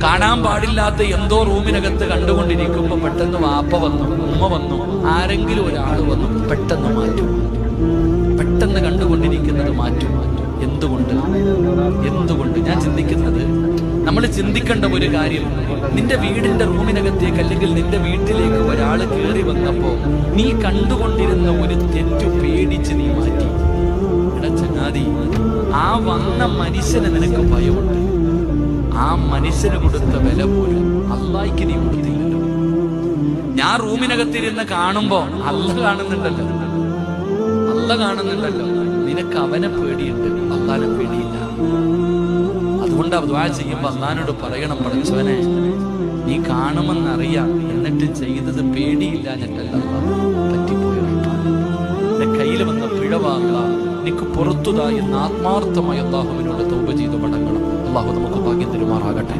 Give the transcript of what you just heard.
കാണാൻ പാടില്ലാത്ത എന്തോ റൂമിനകത്ത് കണ്ടുകൊണ്ടിരിക്കുമ്പോ പെട്ടെന്ന് വാപ്പ വന്നു, ഉമ്മ വന്നു, ആരെങ്കിലും ഒരാൾ വന്നു, പെട്ടെന്ന് മാറ്റും. പെട്ടെന്ന് കണ്ടുകൊണ്ടിരിക്കുന്നത് മാറ്റും. എന്തുകൊണ്ട് ഞാൻ ചിന്തിക്കുന്നത്, നമ്മൾ ചിന്തിക്കേണ്ട ഒരു കാര്യം, നിന്റെ വീടിന്റെ റൂമിനകത്തേക്ക് അല്ലെങ്കിൽ നിന്റെ വീട്ടിലേക്ക് ഒരാൾ കയറി വന്നപ്പോ നീ കണ്ടുകൊണ്ടിരുന്ന ഒരു തെറ്റു പേടിച്ച് നീ മാറ്റി. എടാ ചങ്ങാതി, ആ വന്ന മനുഷ്യനെ നിനക്ക് ഭയമുണ്ട്. ആ മനുഷ്യന് കൊടുത്ത വില പോലും അള്ളാഹിക്ക് നീ കൊടുത്തില്ലല്ലോ. ഞാൻ റൂമിനകത്തിരുന്ന് കാണുമ്പോ അല്ല കാണുന്നുണ്ടല്ലോ, നിനക്ക് അവനെ പേടിയുണ്ട്, അള്ളാനെ പേടിയില്ല. അതുകൊണ്ട് ദുആ ചെയ്യുമ്പോ അള്ളാനോട് പറയണം, പടച്ചവനെ നീ കാണുമെന്നറിയാം, എന്നിട്ട് ചെയ്തത് പേടിയില്ലാഞ്ഞിട്ടല്ല, പറ്റിപ്പോയ എന്റെ കയ്യിൽ വന്ന പിഴവാക എനിക്ക് പുറത്തുതാ എന്ന് ആത്മാർത്ഥമായി അള്ളാഹുവിനോട് തൗബ ചെയ്ത് മടങ്ങണം. അള്ളാഹു നമുക്ക് ഭാഗ്യം തരുമാറാകട്ടെ.